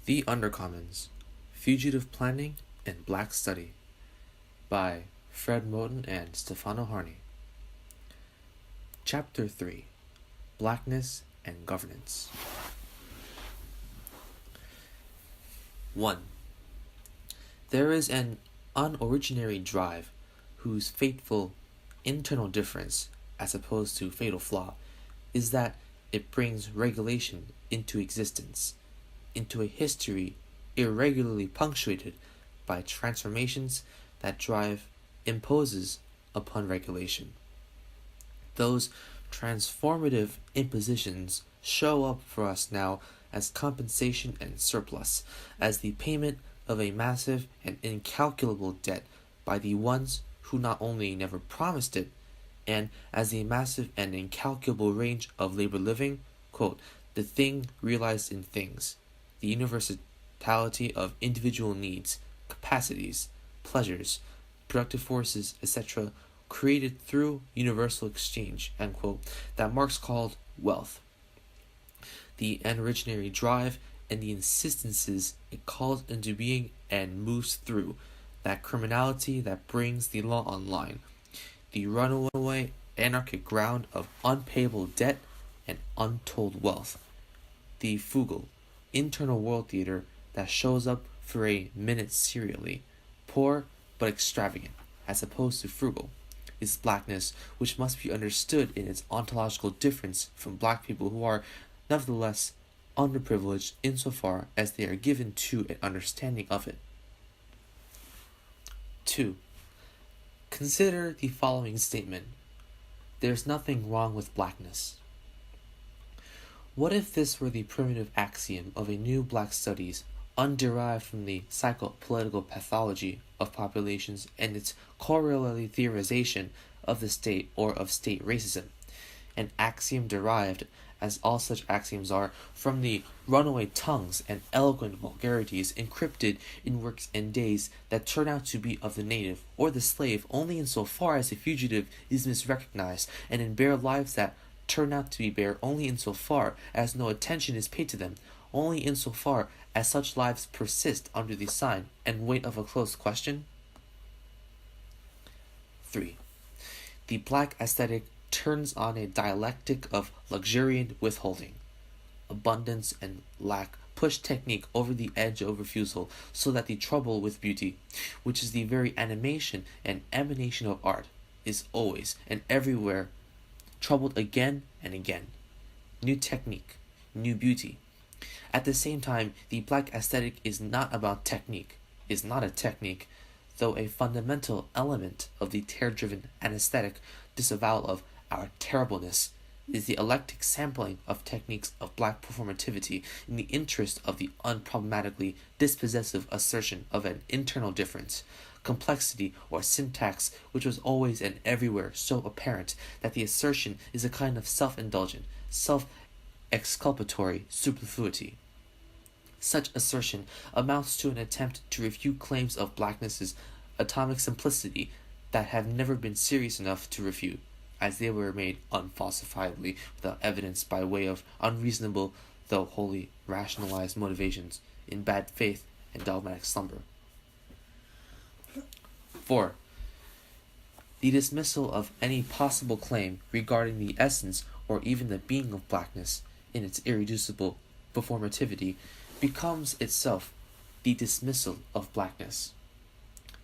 The Undercommons, Fugitive Planning and Black Study by Moten and Stefano Harney. Chapter 3, Blackness and Governance. 1. There is an unoriginary drive whose fateful internal difference, as opposed to fatal flaw, is that it brings regulation into existence, into a history irregularly punctuated by transformations that drive imposes upon regulation. Those transformative impositions show up for us now as compensation and surplus, as the payment of a massive and incalculable debt by the ones who not only never promised it, and as a massive and incalculable range of labor living, quote, the thing realized in things, the universality of individual needs, capacities, pleasures, productive forces, etc., created through universal exchange, end quote, that Marx called wealth. The unoriginary drive and the insistences it calls into being and moves through, that criminality that brings the law online, the runaway anarchic ground of unpayable debt and untold wealth, the fugal internal world theater that shows up for a minute serially, poor but extravagant, as opposed to frugal, is blackness, which must be understood in its ontological difference from black people who are nevertheless underprivileged insofar as they are given to an understanding of it. 2. Consider the following statement. There's nothing wrong with blackness. What if this were the primitive axiom of a new black studies underived from the psychopolitical pathology of populations and its corollary theorization of the state or of state racism, an axiom derived, as all such axioms are, from the runaway tongues and eloquent vulgarities encrypted in works and days that turn out to be of the native or the slave only insofar as the fugitive is misrecognized, and in bare lives that turn out to be bare only insofar as no attention is paid to them, only insofar as such lives persist under the sign and weight of a closed question? 3. The black aesthetic turns on a dialectic of luxuriant withholding. Abundance and lack push technique over the edge of refusal, so that the trouble with beauty, which is the very animation and emanation of art, is always and everywhere troubled again and again. New technique, new beauty. At the same time, the black aesthetic is not about technique, is not a technique, though a fundamental element of the tear-driven anesthetic disavowal of our terribleness is the eclectic sampling of techniques of black performativity in the interest of the unproblematically dispossessive assertion of an internal difference, complexity or syntax which was always and everywhere so apparent that the assertion is a kind of self-indulgent, self-exculpatory superfluity. Such assertion amounts to an attempt to refute claims of blackness's atomic simplicity that have never been serious enough to refute, as they were made unfalsifiably without evidence by way of unreasonable though wholly rationalized motivations in bad faith and dogmatic slumber. 4. The dismissal of any possible claim regarding the essence or even the being of blackness in its irreducible performativity becomes itself the dismissal of blackness.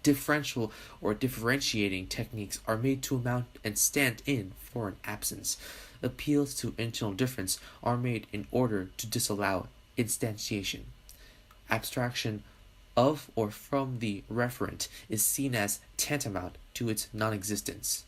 Differential or differentiating techniques are made to amount and stand in for an absence. Appeals to internal difference are made in order to disallow instantiation. Abstraction of or from the referent is seen as tantamount to its non-existence.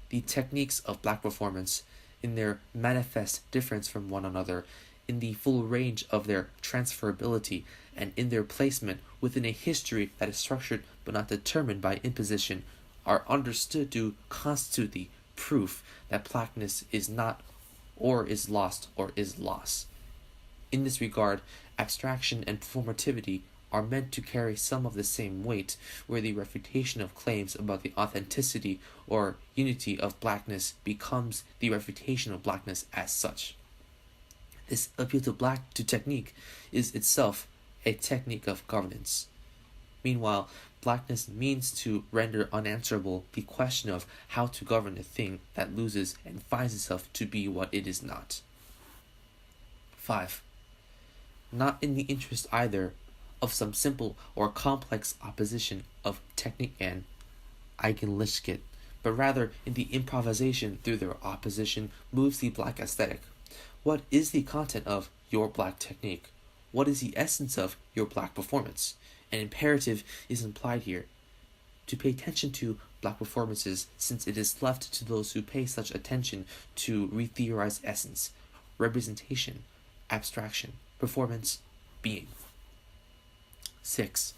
The techniques of black performance, in their manifest difference from one another, in the full range of their transferability, and in their placement within a history that is structured but not determined by imposition, are understood to constitute the proof that blackness is not or is lost or is loss. In this regard, abstraction and performativity are meant to carry some of the same weight, where the refutation of claims about the authenticity or unity of blackness becomes the refutation of blackness as such. This appeal to technique is itself a technique of governance. Meanwhile, blackness means to render unanswerable the question of how to govern a thing that loses and finds itself to be what it is not. 5. Not in the interest either of some simple or complex opposition of technique and Eigenlichkeit, but rather in the improvisation through their opposition moves the black aesthetic. What is the content of your black technique? What is the essence of your black performance? An imperative is implied here. To pay attention to black performances, since it is left to those who pay such attention to re-theorize essence, representation, abstraction, performance, being. 6.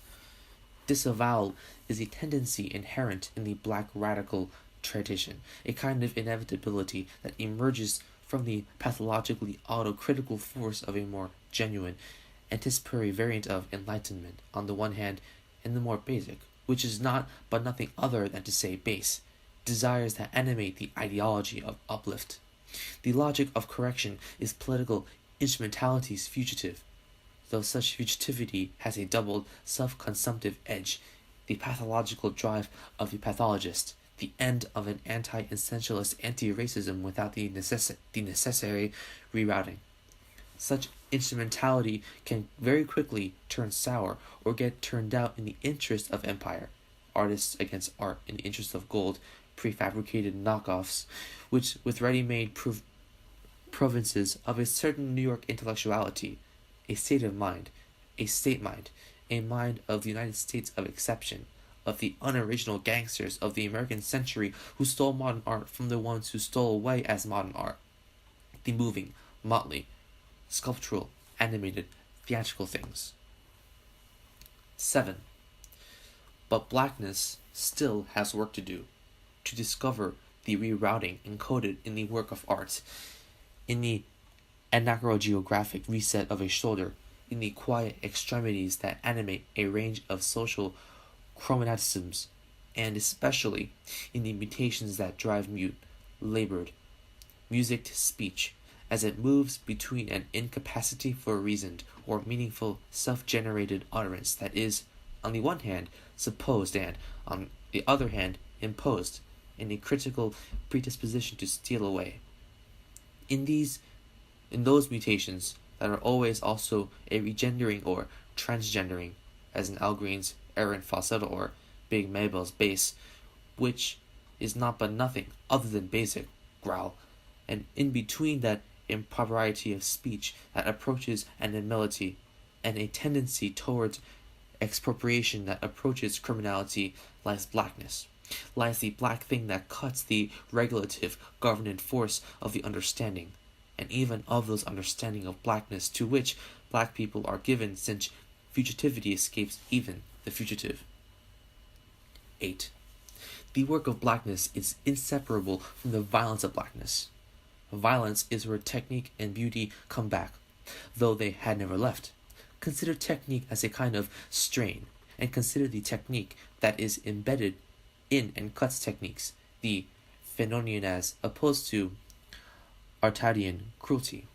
Disavowal is a tendency inherent in the black radical tradition, a kind of inevitability that emerges from the pathologically autocritical force of a more genuine, anticipatory variant of enlightenment on the one hand, and the more basic, which is not but nothing other than to say base, desires that animate the ideology of uplift. The logic of correction is political instrumentality's fugitive, though such fugitivity has a doubled self-consumptive edge, the pathological drive of the pathologist, the end of an anti-essentialist anti-racism without the necessary rerouting. Such instrumentality can very quickly turn sour or get turned out in the interest of empire, artists against art in the interest of gold, prefabricated knockoffs, which with ready-made provinces of a certain New York intellectuality, a state of mind, a state mind, a mind of the United States of exception, of the unoriginal gangsters of the American century who stole modern art from the ones who stole away as modern art. The moving, motley, sculptural, animated, theatrical things. 7. But blackness still has work to do, to discover the rerouting encoded in the work of art, in the anachrogeographic reset of a shoulder, in the quiet extremities that animate a range of social chromaticisms, and especially in the mutations that drive mute, labored, music to speech, as it moves between an incapacity for reasoned or meaningful self-generated utterance that is, on the one hand, supposed and, on the other hand, imposed, in a critical predisposition to steal away. In those mutations that are always also a regendering or transgendering, as in Al Green's errant falsetto or Big Mabel's bass, which is not but nothing other than basic growl, and in between that impropriety of speech that approaches animality, and a tendency towards expropriation that approaches criminality, lies blackness, lies the black thing that cuts the regulative, governant force of the understanding, and even of those understanding of blackness to which black people are given, since fugitivity escapes even the fugitive. 8. The work of blackness is inseparable from the violence of blackness. Violence is where technique and beauty come back, though they had never left. Consider technique as a kind of strain, and consider the technique that is embedded in and cuts techniques, the Fanonian as opposed to Artadian cruelty.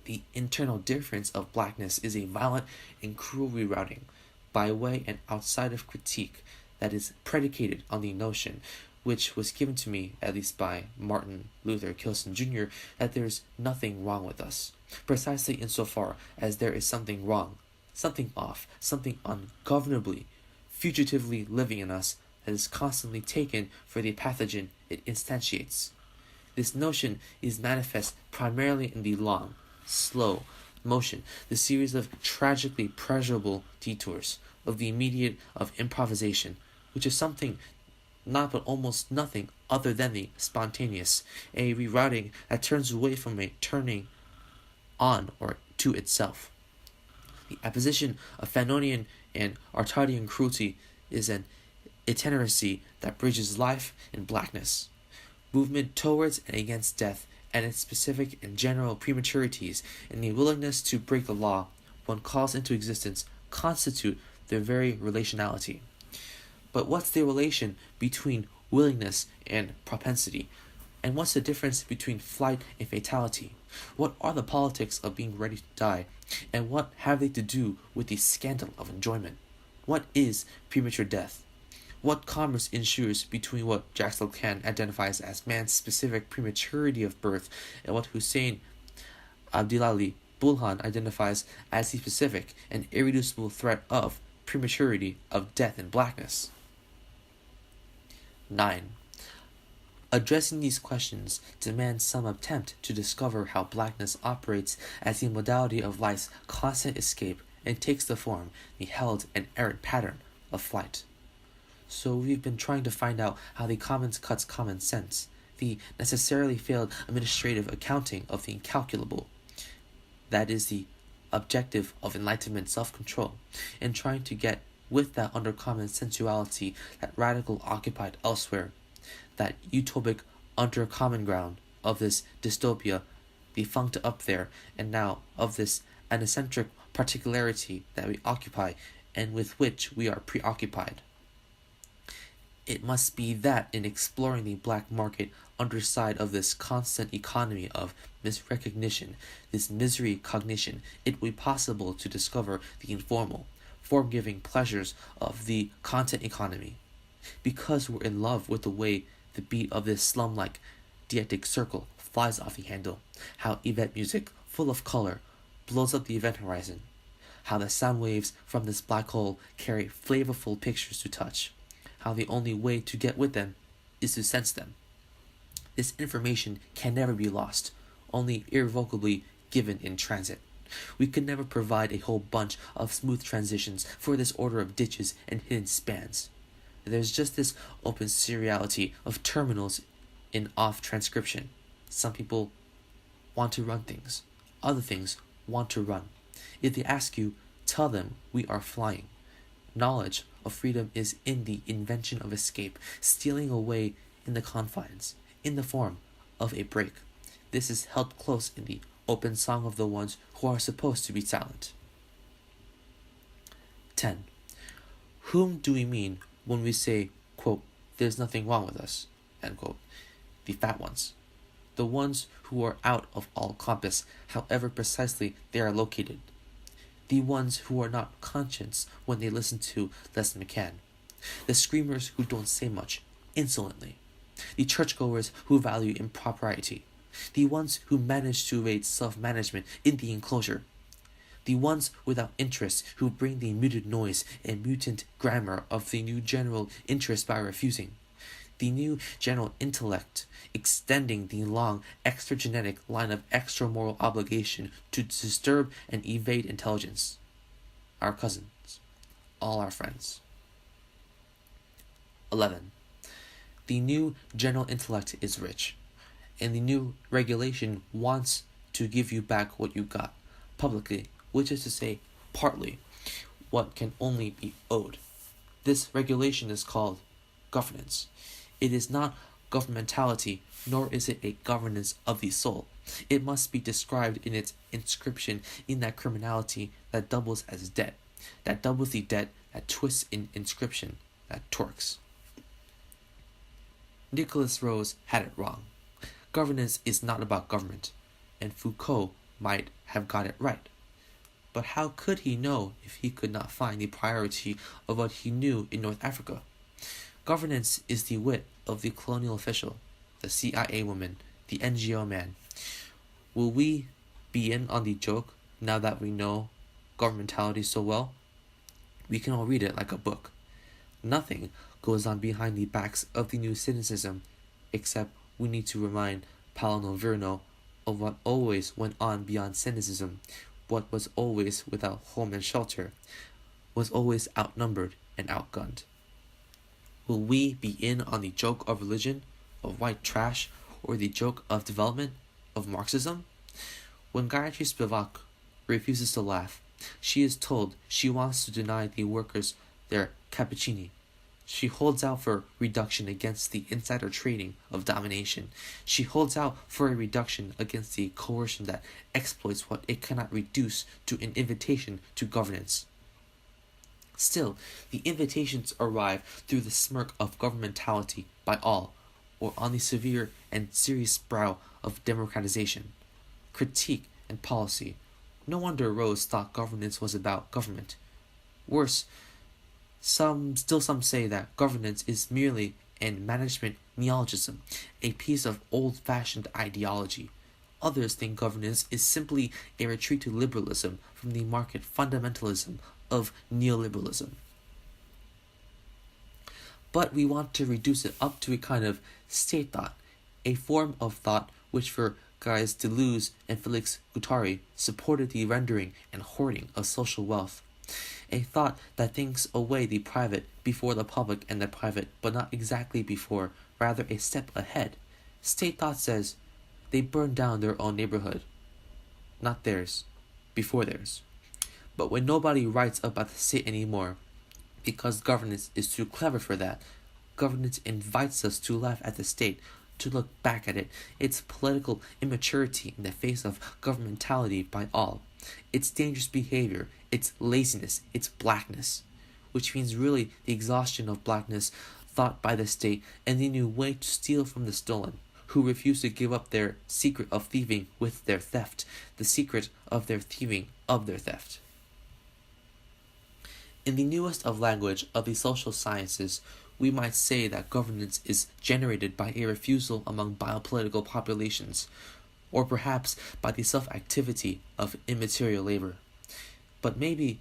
The internal difference of blackness is a violent and cruel rerouting, by way and outside of critique, that is predicated on the notion, which was given to me, at least by Martin Luther Kilson Jr., that there is nothing wrong with us, precisely insofar as there is something wrong, something off, something ungovernably, fugitively living in us that is constantly taken for the pathogen it instantiates. This notion is manifest primarily in the long, slow motion, the series of tragically pleasurable detours, of the immediate of improvisation, which is something not but almost nothing other than the spontaneous, a rerouting that turns away from a turning on or to itself. The opposition of Fanonian and Artadian cruelty is an itineracy that bridges life and blackness, movement towards and against death, and its specific and general prematurities, and the willingness to break the law one calls into existence constitute their very relationality. But what's the relation between willingness and propensity? And what's the difference between flight and fatality? What are the politics of being ready to die? And what have they to do with the scandal of enjoyment? What is premature death? What commerce ensures between what Jacques Lacan identifies as man's specific prematurity of birth and what Hussein Abdilali Bulhan identifies as the specific and irreducible threat of prematurity of death and blackness? 9. Addressing these questions demands some attempt to discover how blackness operates as the modality of life's constant escape and takes the form, the held and errant pattern of flight. So we've been trying to find out how the commons cuts common sense, the necessarily failed administrative accounting of the incalculable. That is the objective of enlightenment self-control, and trying to get with that undercommon sensuality that radical occupied elsewhere, that utopic undercommon ground of this dystopia defunct up there, and now of this anacentric particularity that we occupy and with which we are preoccupied. It must be that in exploring the black market underside of this constant economy of misrecognition, this misery cognition, it will be possible to discover the informal, form-giving pleasures of the content economy. Because we're in love with the way the beat of this slum-like dietic circle flies off the handle, how event music, full of color, blows up the event horizon, how the sound waves from this black hole carry flavorful pictures to touch, how the only way to get with them is to sense them. This information can never be lost, only irrevocably given in transit. We could never provide a whole bunch of smooth transitions for this order of ditches and hidden spans. There's just this open seriality of terminals in off transcription. Some people want to run things. Other things want to run. If they ask you, tell them we are flying. Knowledge of freedom is in the invention of escape, stealing away in the confines, in the form of a break. This is held close in the open song of the ones who are supposed to be silent. 10. Whom do we mean when we say, quote, there's nothing wrong with us, end quote? The fat ones. The ones who are out of all compass, however precisely they are located. The ones who are not conscious when they listen to Les McCann. The screamers who don't say much, insolently. The churchgoers who value impropriety. The ones who manage to evade self-management in the enclosure. The ones without interest who bring the muted noise and mutant grammar of the new general interest by refusing. The new general intellect extending the long extragenetic line of extra-moral obligation to disturb and evade intelligence. Our cousins. All our friends. 11. The new general intellect is rich, and the new regulation wants to give you back what you got, publicly, which is to say, partly, what can only be owed. This regulation is called governance. It is not governmentality, nor is it a governance of the soul. It must be described in its inscription in that criminality that doubles as debt, that doubles the debt, that twists in inscription, that torques. Nicholas Rose had it wrong. Governance is not about government, and Foucault might have got it right. But how could he know if he could not find the priority of what he knew in North Africa? Governance is the wit of the colonial official, the CIA woman, the NGO man. Will we be in on the joke now that we know governmentality so well? We can all read it like a book. Nothing goes on behind the backs of the new cynicism, except we need to remind Paolo Virno of what always went on beyond cynicism, what was always without home and shelter, was always outnumbered and outgunned. Will we be in on the joke of religion, of white trash, or the joke of development, of Marxism? When Gayatri Spivak refuses to laugh, she is told she wants to deny the workers their cappuccini. She holds out for reduction against the insider trading of domination. She holds out for a reduction against the coercion that exploits what it cannot reduce to an invitation to governance. Still, the invitations arrive through the smirk of governmentality by all, or on the severe and serious brow of democratization. Critique and policy. No wonder Rose thought governance was about government. Worse, some say that governance is merely an management neologism, a piece of old-fashioned ideology. Others think governance is simply a retreat to liberalism from the market fundamentalism of neoliberalism. But we want to reduce it up to a kind of state thought, a form of thought which for Gaius Deleuze and Felix Guattari supported the rendering and hoarding of social wealth. A thought that thinks away the private before the public and the private, but not exactly before, rather a step ahead. State thought says they burn down their own neighborhood, not theirs, before theirs. But when nobody writes about the state anymore, because governance is too clever for that, governance invites us to laugh at the state, to look back at it, its political immaturity in the face of governmentality by all, its dangerous behavior, its laziness, its blackness, which means really the exhaustion of blackness thought by the state and the new way to steal from the stolen, who refuse to give up their secret of thieving with their theft, the secret of their thieving of their theft. In the newest of language of the social sciences, we might say that governance is generated by a refusal among biopolitical populations, or perhaps by the self-activity of immaterial labor. But maybe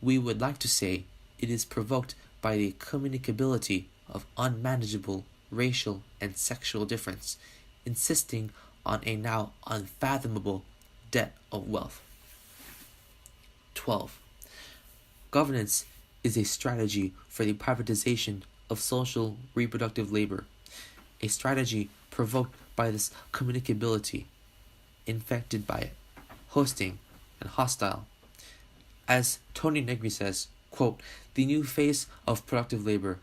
we would like to say it is provoked by the communicability of unmanageable racial and sexual difference, insisting on a now unfathomable debt of wealth. 12. Governance is a strategy for the privatization of social reproductive labor, a strategy provoked by this communicability, infected by it, hosting and hostile. As Tony Negri says, quote, the new face of productive labor,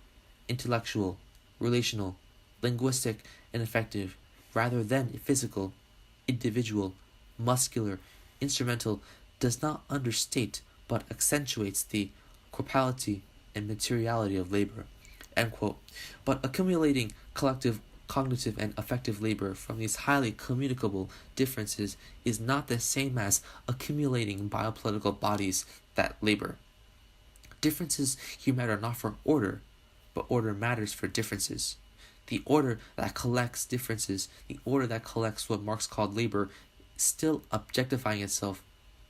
intellectual, relational, linguistic, and effective, rather than physical, individual, muscular, instrumental, does not understate but accentuates the corporality and materiality of labor, end quote. But accumulating collective, cognitive, and affective labor from these highly communicable differences is not the same as accumulating biopolitical bodies that labor. Differences here matter not for order, but order matters for differences. The order that collects differences, the order that collects what Marx called labor, still objectifying itself,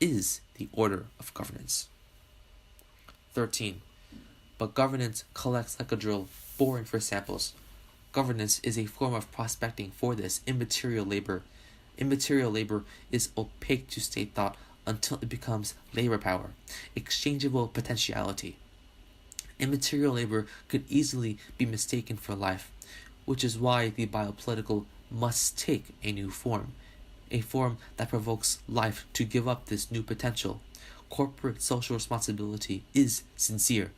is the order of governance. 13. But governance collects like a drill, boring for samples. Governance is a form of prospecting for this immaterial labor. Immaterial labor is opaque to state thought until it becomes labor power, exchangeable potentiality. Immaterial labor could easily be mistaken for life, which is why the biopolitical must take a new form, a form that provokes life to give up this new potential. Corporate social responsibility is sincere.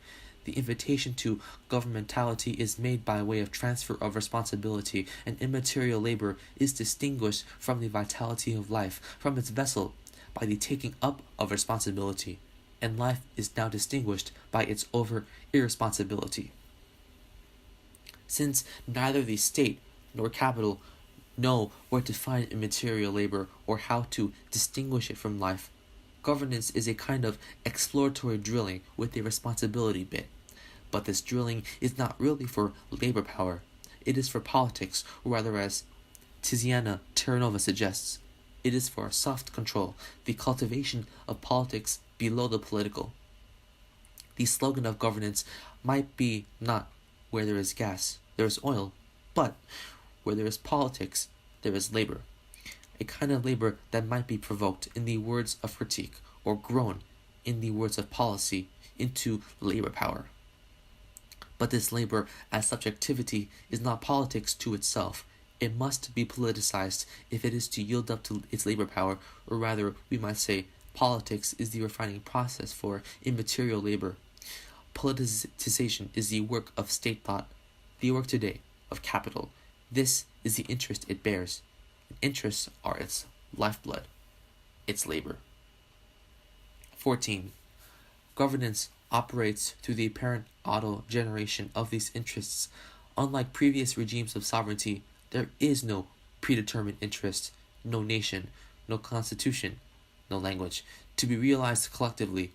The invitation to governmentality is made by way of transfer of responsibility, and immaterial labor is distinguished from the vitality of life, from its vessel, by the taking up of responsibility, and life is now distinguished by its irresponsibility. Since neither the state nor capital know where to find immaterial labor or how to distinguish it from life, governance is a kind of exploratory drilling with a responsibility bit. But this drilling is not really for labor power. It is for politics, or rather, as Tiziana Terranova suggests, it is for soft control, the cultivation of politics below the political. The slogan of governance might be not where there is gas, there is oil, but where there is politics, there is labor. A kind of labor that might be provoked, in the words of critique, or grown, in the words of policy, into labor power. But this labor as subjectivity is not politics to itself. It must be politicized if it is to yield up to its labor power, or rather, we might say, politics is the refining process for immaterial labor. Politicization is the work of state thought, the work today of capital. This is the interest it bears. Interests are its lifeblood, its labor. 14. Governance operates through the apparent auto-generation of these interests Unlike previous regimes of sovereignty, there is no predetermined interest, no nation, no constitution, no language, to be realized collectively.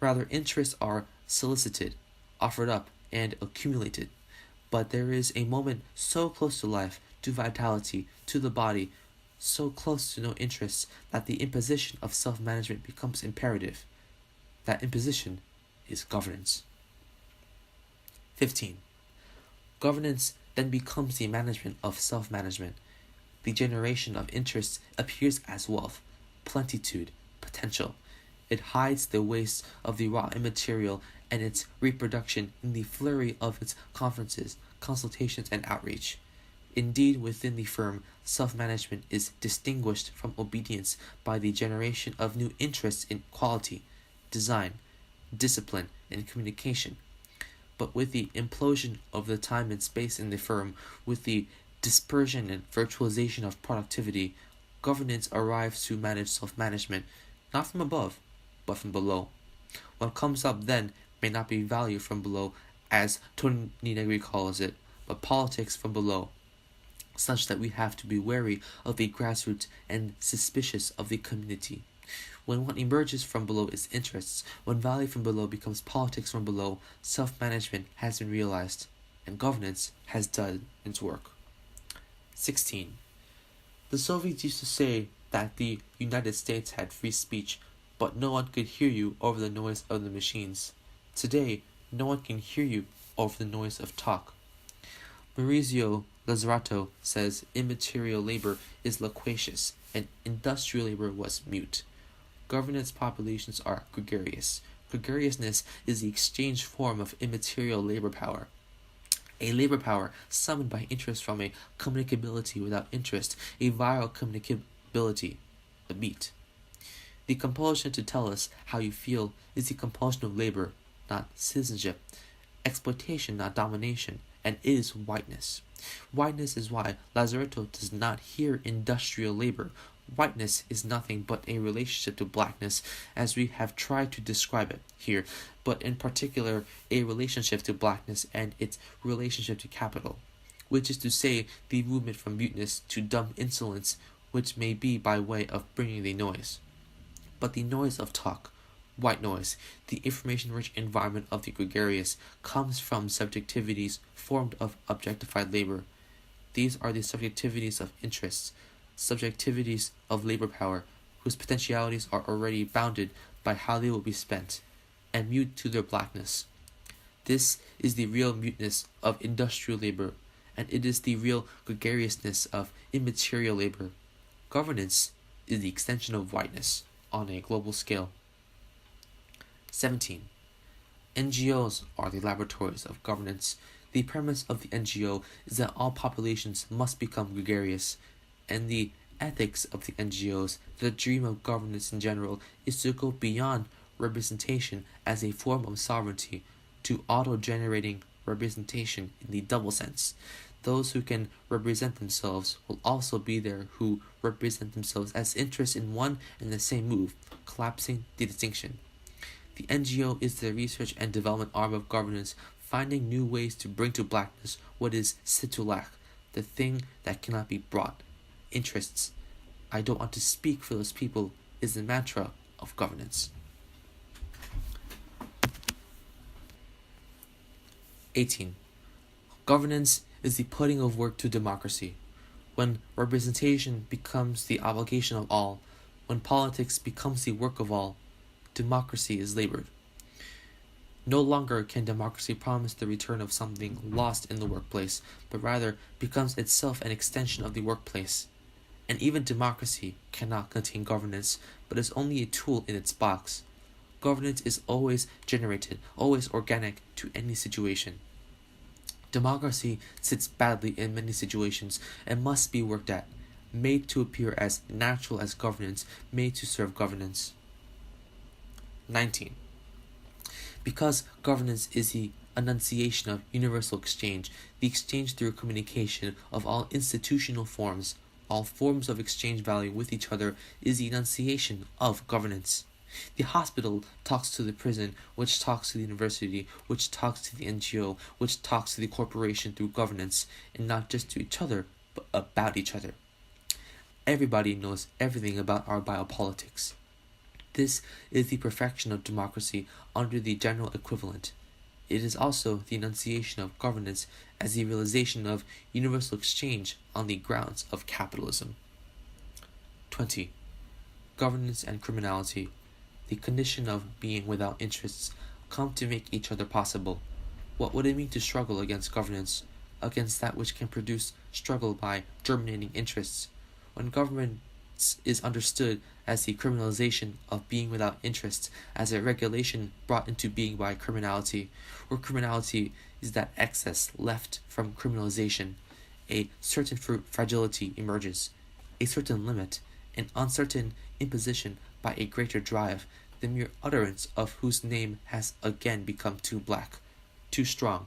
Rather, interests are solicited, offered up, and accumulated. But there is a moment so close to life, to vitality, to the body, so close to no interests, that the imposition of self-management becomes imperative. That imposition is governance. 15. Governance then becomes the management of self-management. The generation of interests appears as wealth, plenitude, potential. It hides the waste of the raw immaterial and its reproduction in the flurry of its conferences, consultations, and outreach. Indeed, within the firm, self-management is distinguished from obedience by the generation of new interests in quality, design, discipline, and communication. But with the implosion of the time and space in the firm, with the dispersion and virtualization of productivity, governance arrives to manage self-management, not from above, but from below. What comes up then may not be value from below, as Tony Negri calls it, but politics from below, such that we have to be wary of the grassroots and suspicious of the community. When what emerges from below is interests, when value from below becomes politics from below, self-management has been realized, and governance has done its work. 16. The Soviets used to say that the United States had free speech, but no one could hear you over the noise of the machines. Today, no one can hear you over the noise of talk. Maurizio Lazzarato says immaterial labor is loquacious and industrial labor was mute. Governance populations are gregarious. Gregariousness is the exchange form of immaterial labor power. A labor power summoned by interest from a communicability without interest, a viral communicability, a beat. The compulsion to tell us how you feel is the compulsion of labor, not citizenship. Exploitation, not domination, and it is whiteness. Whiteness is why Lazzarato does not hear industrial labor. Whiteness is nothing but a relationship to blackness, as we have tried to describe it here, but in particular a relationship to blackness and its relationship to capital, which is to say the movement from muteness to dumb insolence, which may be by way of bringing the noise. But the noise of talk, white noise, the information-rich environment of the gregarious, comes from subjectivities formed of objectified labor. These are the subjectivities of interests, subjectivities of labor power, whose potentialities are already bounded by how they will be spent, and mute to their blackness. This is the real muteness of industrial labor, and it is the real gregariousness of immaterial labor. Governance is the extension of whiteness on a global scale. 17. NGOs are the laboratories of governance. The premise of the NGO is that all populations must become gregarious, and the ethics of the NGOs, the dream of governance in general, is to go beyond representation as a form of sovereignty to auto-generating representation in the double sense. Those who can represent themselves will also be there who represent themselves as interests in one and the same move, collapsing the distinction. The NGO is the research and development arm of governance, finding new ways to bring to blackness what is said to lack, the thing that cannot be brought. Interests. I don't want to speak for those people is the mantra of governance. 18. Governance is the putting of work to democracy. When representation becomes the obligation of all, when politics becomes the work of all, democracy is labored. No longer can democracy promise the return of something lost in the workplace, but rather becomes itself an extension of the workplace. And even democracy cannot contain governance, but is only a tool in its box. Governance is always generated, always organic to any situation. Democracy sits badly in many situations and must be worked at, made to appear as natural as governance, made to serve governance. 19. Because governance is the enunciation of universal exchange, the exchange through communication of all institutional forms, all forms of exchange value with each other is the enunciation of governance. The hospital talks to the prison, which talks to the university, which talks to the NGO, which talks to the corporation through governance, and not just to each other, but about each other. Everybody knows everything about our biopolitics. This is the perfection of democracy under the general equivalent. It is also the enunciation of governance as the realization of universal exchange on the grounds of capitalism. 20. Governance and criminality, the condition of being without interests, come to make each other possible. What would it mean to struggle against governance, against that which can produce struggle by germinating interests? When governance is understood as the criminalization of being without interests, as a regulation brought into being by criminality, where criminality is that excess left from criminalization, a certain fragility emerges, a certain limit, an uncertain imposition by a greater drive, the mere utterance of whose name has again become too black, too strong,